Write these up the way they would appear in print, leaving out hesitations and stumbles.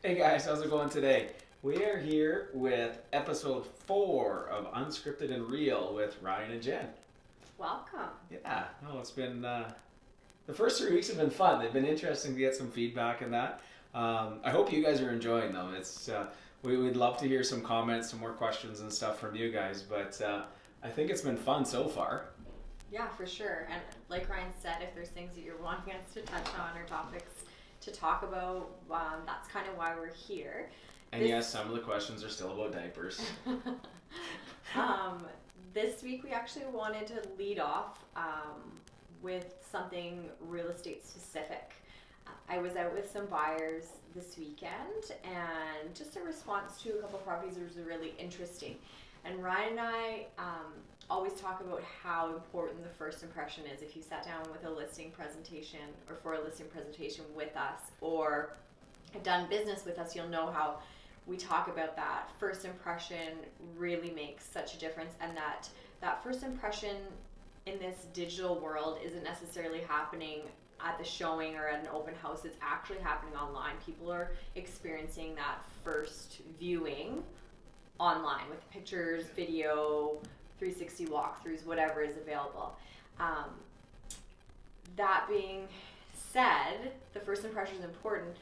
Hey guys, how's it going today? We are here with episode 4 of Unscripted and Real with Ryan and Jen. Welcome. Yeah, no, it's been the first 3 weeks have been fun. They've been interesting to get some feedback and that. I hope you guys are enjoying them. We'd love to hear some comments, some more questions and stuff from you guys. But I think it's been fun so far. Yeah, for sure. And like Ryan said, if there's things that you're wanting us to touch on or topics to talk about, that's kind of why we're here. And yes, some of the questions are still about diapers. This week we actually wanted to lead off with something real estate specific. I was out with some buyers this weekend, and just a response to a couple of properties was really interesting. And Ryan and I always talk about how important the first impression is. If you sat down with a listing presentation or for a listing presentation with us or have done business with us, you'll know how we talk about that. First impression really makes such a difference, and that first impression in this digital world isn't necessarily happening at the showing or at an open house. It's actually happening online. People are experiencing that first viewing online with pictures, video, 360 walkthroughs, whatever is available. That being said, the first impression is important,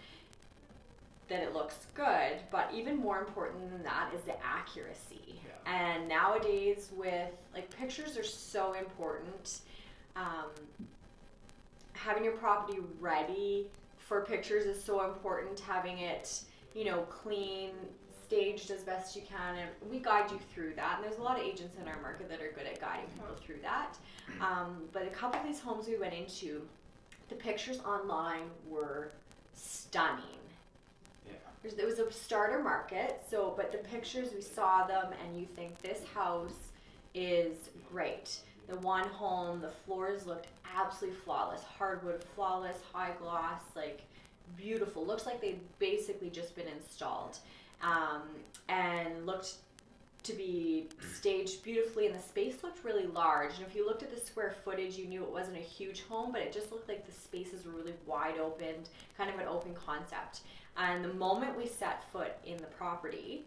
that it looks good, but even more important than that is the accuracy. Yeah. And nowadays with, pictures are so important. Having your property ready for pictures is so important. Having it, clean, staged as best you can, and we guide you through that. And there's a lot of agents in our market that are good at guiding people through that. But a couple of these homes we went into, the pictures online were stunning. Yeah. It was a starter market, but the pictures, we saw them and you think this house is great. The one home, the floors looked absolutely flawless, hardwood flawless, high gloss, beautiful. Looks like they'd basically just been installed. And looked to be staged beautifully, and the space looked really large. And if you looked at the square footage, you knew it wasn't a huge home, but it just looked like the spaces were really wide open, kind of an open concept. And the moment we set foot in the property,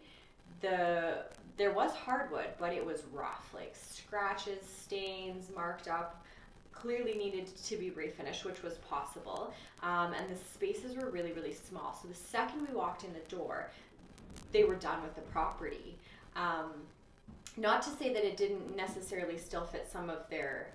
there was hardwood, but it was rough, scratches, stains, marked up, clearly needed to be refinished, which was possible. And the spaces were really, really small. So the second we walked in the door, they were done with the property. Not to say that it didn't necessarily still fit some of their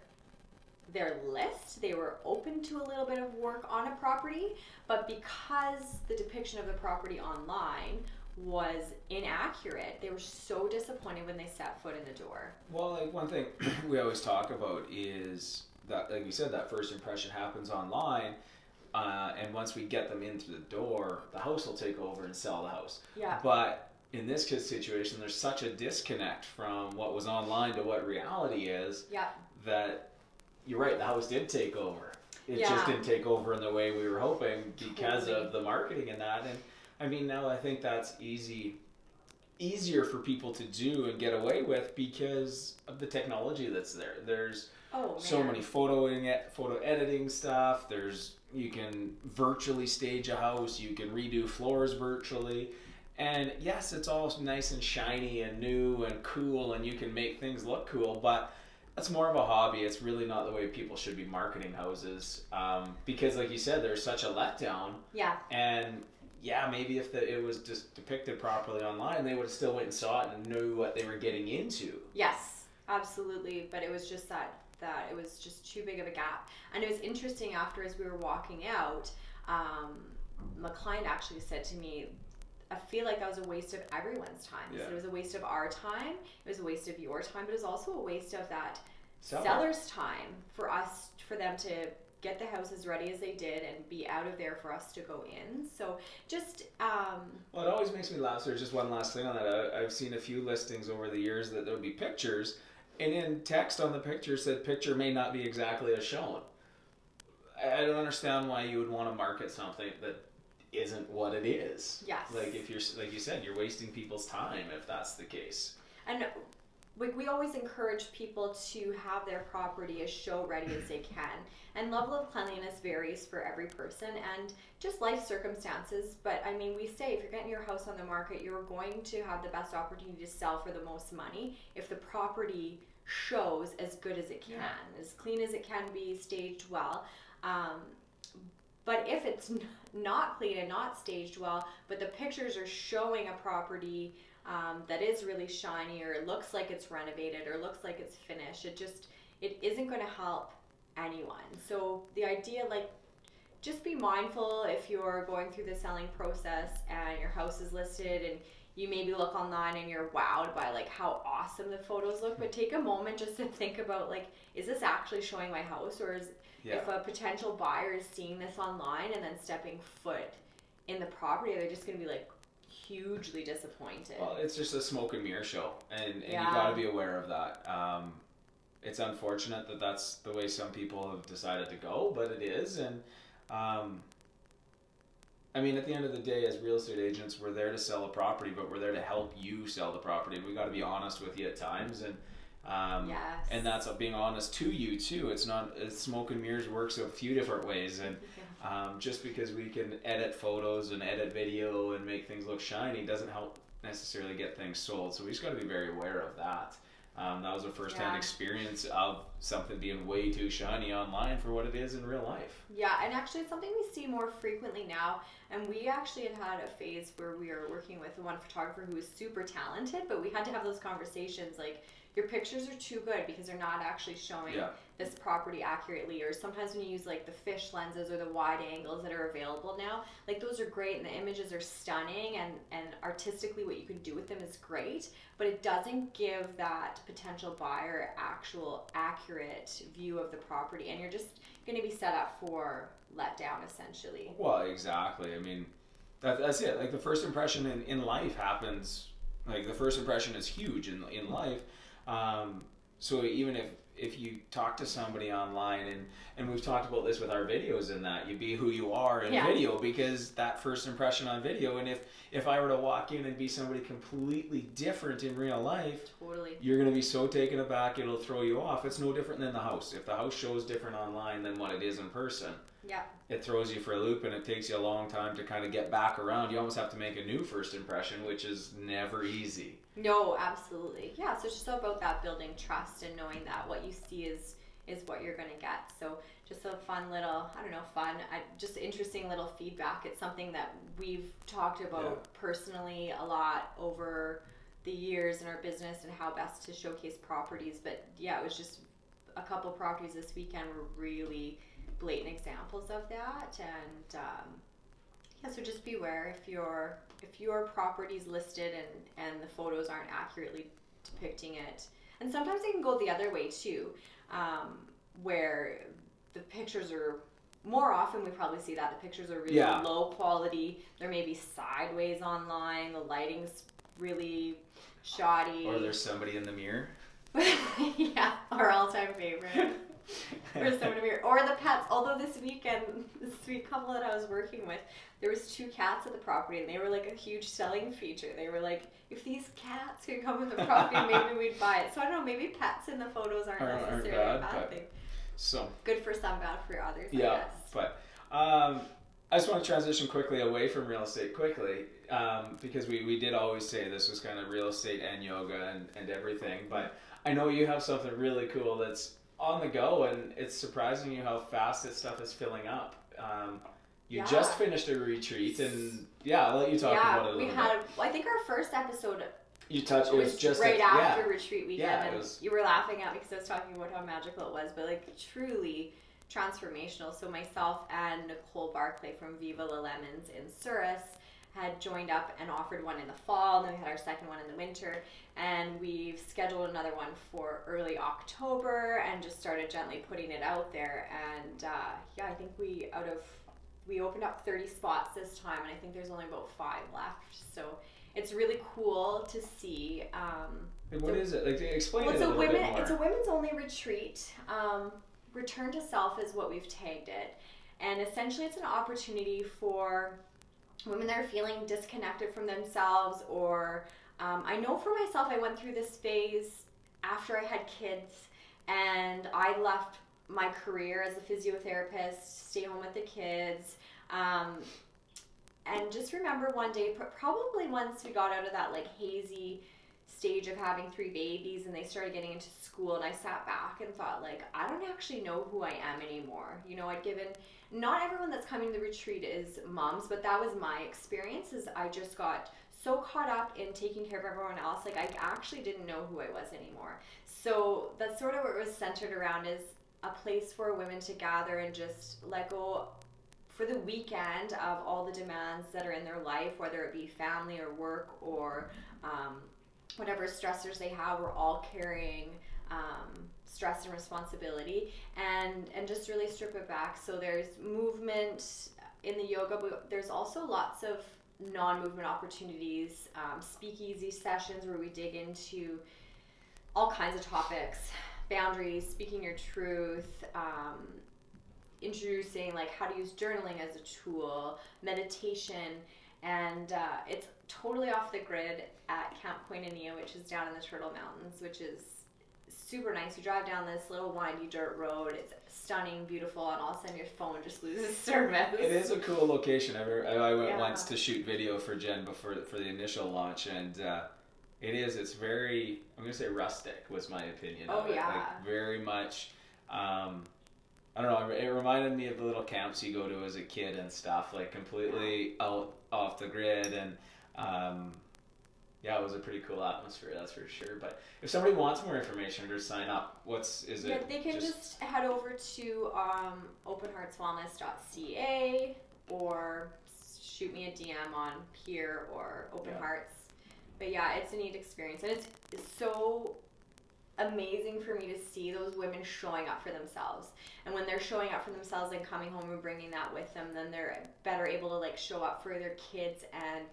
list. They were open to a little bit of work on a property, but because the depiction of the property online was inaccurate, they were so disappointed when they set foot in the door. Well, one thing we always talk about is that, like you said, that first impression happens online. And once we get them in through the door, the house will take over and sell the house. Yeah. But in this kid's situation, there's such a disconnect from what was online to what reality is. Yeah. That you're right, the house did take over. It just didn't take over in the way we were hoping because of the marketing and that. And I mean, now I think that's easier for people to do and get away with because of the technology that's there. There's so many photo editing stuff. You can virtually stage a house. You can redo floors virtually. And yes, it's all nice and shiny and new and cool, and you can make things look cool, but that's more of a hobby. It's really not the way people should be marketing houses. Because like you said, there's such a letdown. Yeah. And yeah, maybe if it was just depicted properly online, they would have still went and saw it and knew what they were getting into. Yes, absolutely. But it was just that it was just too big of a gap. And it was interesting after, as we were walking out, my client actually said to me, I feel like that was a waste of everyone's time. Yeah. So it was a waste of our time, it was a waste of your time, but it was also a waste of that seller's time for them to get the house as ready as they did and be out of there for us to go in. So just well, it always makes me laugh. So there's just one last thing on that. I've seen a few listings over the years that there would be pictures, and in text on the picture said picture may not be exactly as shown. I don't understand why you would want to market something that isn't what it is. Yes. If you're, like you said, you're wasting people's time if that's the case. And we always encourage people to have their property as show ready as they can. And level of cleanliness varies for every person and just life circumstances. But I mean, we say if you're getting your house on the market, you're going to have the best opportunity to sell for the most money if the property shows as good as it can, as clean as it can be, staged well. But if it's not clean and not staged well, but the pictures are showing a property that is really shiny, or it looks like it's renovated, or looks like it's finished, it isn't going to help anyone. So the idea, like, just be mindful if you're going through the selling process and your house is listed and you maybe look online and you're wowed by like how awesome the photos look, but take a moment just to think about, like, is this actually showing my house, or is if a potential buyer is seeing this online and then stepping foot in the property, they're just going to be like hugely disappointed. Well, it's just a smoke and mirror show, and you got to be aware of that. It's unfortunate that that's the way some people have decided to go, but it is. And I mean, at the end of the day, as real estate agents, we're there to sell a property, but we're there to help you sell the property. And we got to be honest with you at times, and and that's being honest to you too. It's smoke and mirrors works a few different ways, and just because we can edit photos and edit video and make things look shiny doesn't help necessarily get things sold. So we just got to be very aware of that. That was a first-hand experience of something being way too shiny online for what it is in real life. Yeah, and actually it's something we see more frequently now. And we actually had a phase where we were working with one photographer who was super talented, but we had to have those conversations like, your pictures are too good because they're not actually showing this property accurately. Or sometimes when you use like the fish lenses or the wide angles that are available now, like those are great and the images are stunning, and artistically what you can do with them is great, but it doesn't give that potential buyer actual accurate view of the property, and you're just going to be set up for letdown essentially. Well, exactly. I mean, that's it. Like the first impression in life happens, like the first impression is huge in life. So even if you talk to somebody online, and we've talked about this with our videos, in that you be who you are in video, because that first impression on video, and if I were to walk in and be somebody completely different in real life, you're going to be so taken aback it'll throw you off. It's no different than the house. If the house shows different online than what it is in person, it throws you for a loop, and it takes you a long time to kind of get back around. You almost have to make a new first impression, which is never easy. No, absolutely. Yeah, so it's just about that building trust and knowing that what you see is what you're going to get. So just a fun little, just interesting little feedback. It's something that we've talked about personally a lot over the years in our business and how best to showcase properties. But yeah, it was just a couple properties this weekend were really blatant examples of that. And so just beware if your property's listed and the photos aren't accurately depicting it. And sometimes they can go the other way too, where the pictures are, more often we probably see that the pictures are really low quality. They're maybe sideways online, the lighting's really shoddy. Or there's somebody in the mirror. Yeah, our all-time favorite. Or somebody here, or the pets. Although this sweet couple that I was working with, there was 2 cats at the property, and they were like a huge selling feature. They were like, if these cats could come with the property, maybe we'd buy it. So I don't know, maybe pets in the photos aren't necessarily a bad thing. So good for some, bad for others. I guess. But I just want to transition quickly away from real estate because we did always say this was kind of real estate and yoga and everything. But I know you have something really cool that's on the go, and it's surprising you how fast this stuff is filling up. You just finished a retreat, and I'll let you talk about it a little bit. I think our first episode it was just right after retreat weekend, and you were laughing at me because I was talking about how magical it was, but like truly transformational. So myself and Nicole Barclay from Viva La Lemons in Souris had joined up and offered one in the fall, and then we had our second one in the winter, and we've scheduled another one for early October and just started gently putting it out there. And I think we opened up 30 spots this time, and I think there's only about 5 left. So it's really cool to see. What is it? Like, explain it a little bit more. It's a women's only retreat. Return to Self is what we've tagged it, and essentially it's an opportunity for women that are feeling disconnected from themselves, or I know for myself, I went through this phase after I had kids and I left my career as a physiotherapist, stay home with the kids, and just remember one day, probably once we got out of that like hazy stage of having 3 babies and they started getting into school, and I sat back and thought, like, I don't actually know who I am anymore. You know, I'd given, not everyone that's coming to the retreat is moms, but that was my experience. Is I just got so caught up in taking care of everyone else, like I actually didn't know who I was anymore. So that's sort of what it was centered around, is a place for women to gather and just let go for the weekend of all the demands that are in their life, whether it be family or work or whatever stressors they have. We're all carrying stress and responsibility, and just really strip it back. So there's movement in the yoga, but there's also lots of non-movement opportunities, speakeasy sessions where we dig into all kinds of topics, boundaries, speaking your truth, introducing like how to use journaling as a tool, meditation, and it's totally off the grid at Camp Koinonia, which is down in the Turtle Mountains, which is super nice. You drive down this little windy dirt road. It's stunning, beautiful, and all of a sudden your phone just loses service. It is a cool location. I went once to shoot video for Jenn for the initial launch, and it's very, I'm going to say rustic was my opinion of it. Like very much, I don't know, it reminded me of the little camps you go to as a kid and stuff, like completely out off the grid, and it was a pretty cool atmosphere, that's for sure. But if somebody wants more information or sign up, they can just head over to openheartswellness.ca or shoot me a DM on Peer or Open Hearts. But yeah, it's a neat experience, and it's so amazing for me to see those women showing up for themselves. And when they're showing up for themselves and coming home and bringing that with them, then they're better able to like show up for their kids and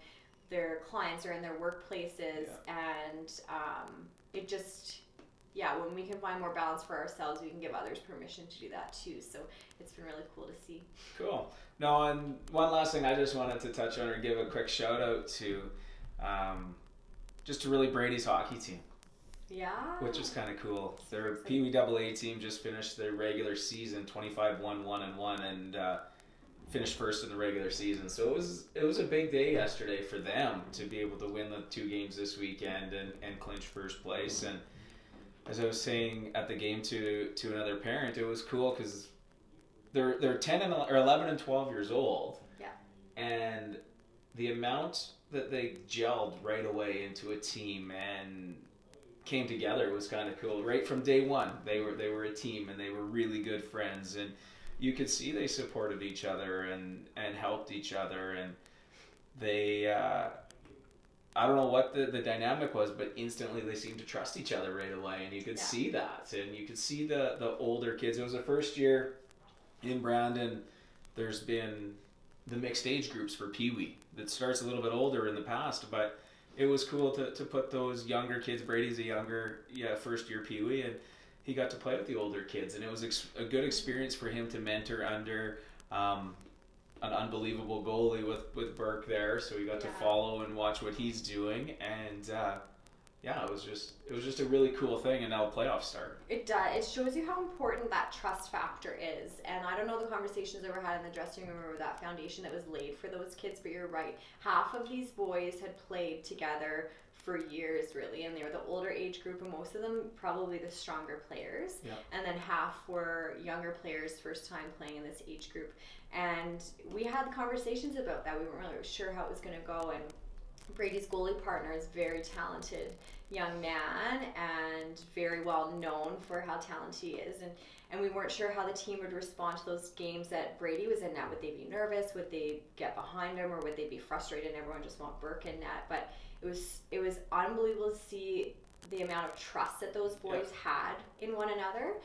their clients or in their workplaces. And it just, when we can find more balance for ourselves, we can give others permission to do that too. So it's been really cool to see. Cool. No, and one last thing I just wanted to touch on or give a quick shout out to, just to really Brady's hockey team. Yeah. Which is kind of cool. Their Peewee AA team just finished their regular season 25-1-1-1 and finished first in the regular season. So it was a big day yesterday for them to be able to win the 2 games this weekend and clinch first place. And as I was saying at the game to another parent, it was cool because they're 11 and 12 years old. Yeah. And the amount that they gelled right away into a team and came together was kind of cool. Right from day one, they were a team and they were really good friends, and you could see they supported each other and helped each other, and they I don't know what the dynamic was, but instantly they seemed to trust each other right away, and you could see that, and you could see the older kids. It was the first year in Brandon there's been the mixed age groups for Peewee. That starts a little bit older in the past, but it was cool to put those younger kids. Brady's a younger, first year Peewee, and he got to play with the older kids, and it was a good experience for him to mentor under an unbelievable goalie with Burke there. So he got to follow and watch what he's doing, and it was just a really cool thing. And now the playoffs start. It does. It shows you how important that trust factor is. And I don't know the conversations that were had in the dressing room or that foundation that was laid for those kids, but you're right. Half of these boys had played together for years, really, and they were the older age group, and most of them probably the stronger players. Yeah. And then half were younger players, first time playing in this age group. And we had conversations about that. We weren't really sure how it was going to go, and Brady's goalie partner is very talented young man and very well known for how talented he is, and we weren't sure how the team would respond to those games that Brady was in net. Would they be nervous? Would they get behind him, or would they be frustrated and everyone just want Burke in net? But it was unbelievable to see the amount of trust that those boys had in one another,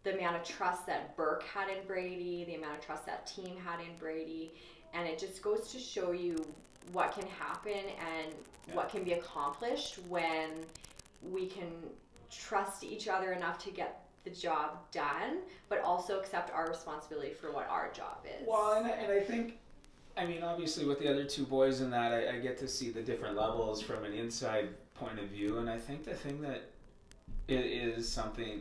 the amount of trust that Burke had in Brady, the amount of trust that team had in Brady, and it just goes to show you what can happen and what can be accomplished when we can trust each other enough to get the job done, but also accept our responsibility for what our job is. Well, and I think, I mean, obviously with the other 2 boys in that, I get to see the different levels from an inside point of view, and I think the thing that is something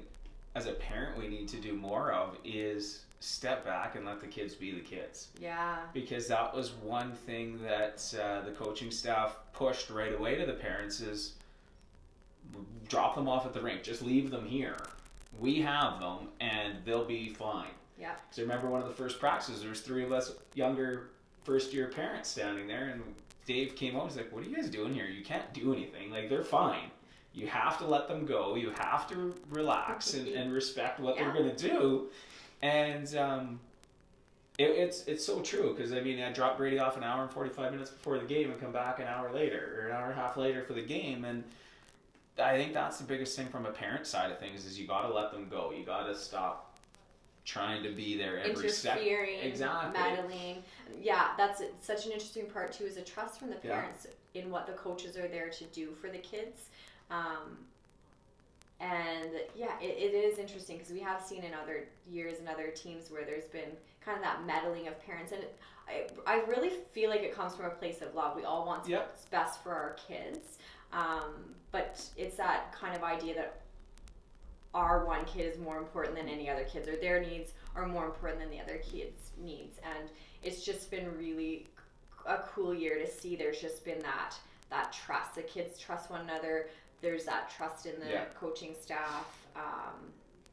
as a parent we need to do more of, is step back and let the kids be the kids. Yeah. Because that was one thing that the coaching staff pushed right away to the parents is drop them off at the rink. Just leave them here. We have them and they'll be fine. Yeah. So I remember one of the first practices, there was 3 of us younger first-year parents standing there, and Dave came out and was like, what are you guys doing here? You can't do anything. Like, they're fine. You have to let them go. You have to relax and respect what they're going to do. And it's so true, because I mean, I dropped Brady off an hour and 45 minutes before the game and come back an hour later or an hour and a half later for the game. And I think that's the biggest thing from a parent side of things is you got to let them go. You got to stop trying to be there every second. Interfering, meddling. Yeah, that's such an interesting part too, is a trust from the parents in what the coaches are there to do for the kids. And yeah, it is interesting because we have seen in other years and other teams where there's been kind of that meddling of parents, and I really feel like it comes from a place of love. We all want what's best for our kids, but it's that kind of idea that our one kid is more important than any other kids, or their needs are more important than the other kids' needs. And it's just been really a cool year to see there's just been that trust. The kids trust one another. There's that trust in the coaching staff.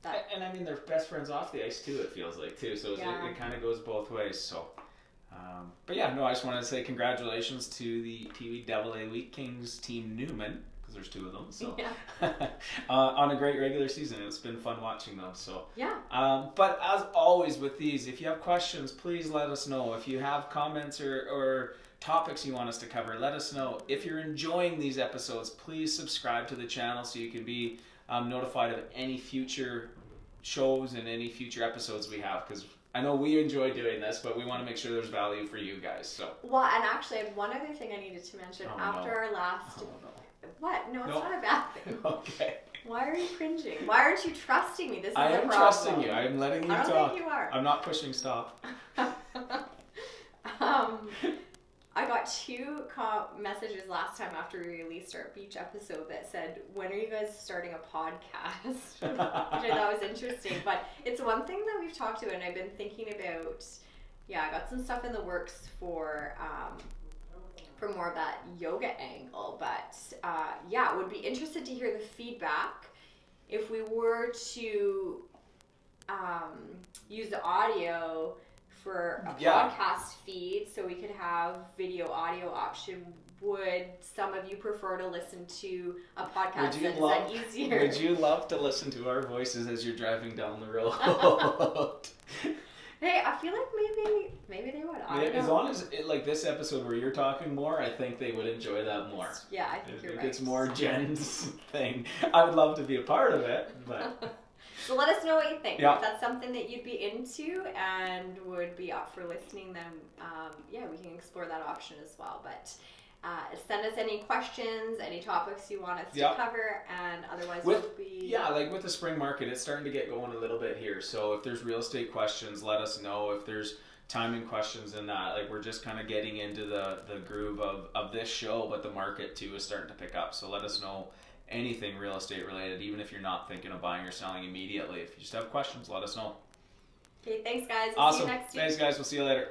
And I mean, they're best friends off the ice too, it feels like too. So it kind of goes both ways. So, but yeah, no, I just wanted to say congratulations to the Peewee AA Wheatkings team Newman, because there's 2 of them. So on a great regular season. It's been fun watching them. So but as always with these, if you have questions, please let us know. If you have comments or topics you want us to cover, let us know. If you're enjoying these episodes, please subscribe to the channel so you can be notified of any future shows and any future episodes we have, because I know we enjoy doing this, but we want to make sure there's value for you guys. So and actually I have one other thing I needed to mention our last What? No, it's not a bad thing. Okay. Why are you cringing? Why aren't you trusting me? This is I am trusting you. I am letting you talk. I don't think you are. I'm not pushing stop. I got 2 messages last time after we released our beach episode that said, when are you guys starting a podcast? Which I thought was interesting. But it's one thing that we've talked about and I've been thinking about. I got some stuff in the works for more of that yoga angle. But would be interested to hear the feedback if we were to use the audio for a podcast feed, so we could have video audio option. Would some of you prefer to listen to a podcast? Is that easier? Would you love to listen to our voices as you're driving down the road? Hey, I feel like maybe they would. I don't know. As long as like this episode where you're talking more, I think they would enjoy that more. Yeah, I think you're right. It's more Jenn's thing. I would love to be a part of it, but. So let us know what you think. If that's something that you'd be into and would be up for listening, then we can explore that option as well. But send us any questions, any topics you want us to cover, and otherwise like with the spring market, it's starting to get going a little bit here. So if there's real estate questions, let us know. If there's timing questions in that, like we're just kind of getting into the groove of this show, but the market too is starting to pick up. So let us know. Anything real estate related, even if you're not thinking of buying or selling immediately. If you just have questions, let us know. Okay, thanks guys. Awesome. See you next week. Thanks guys. We'll see you later.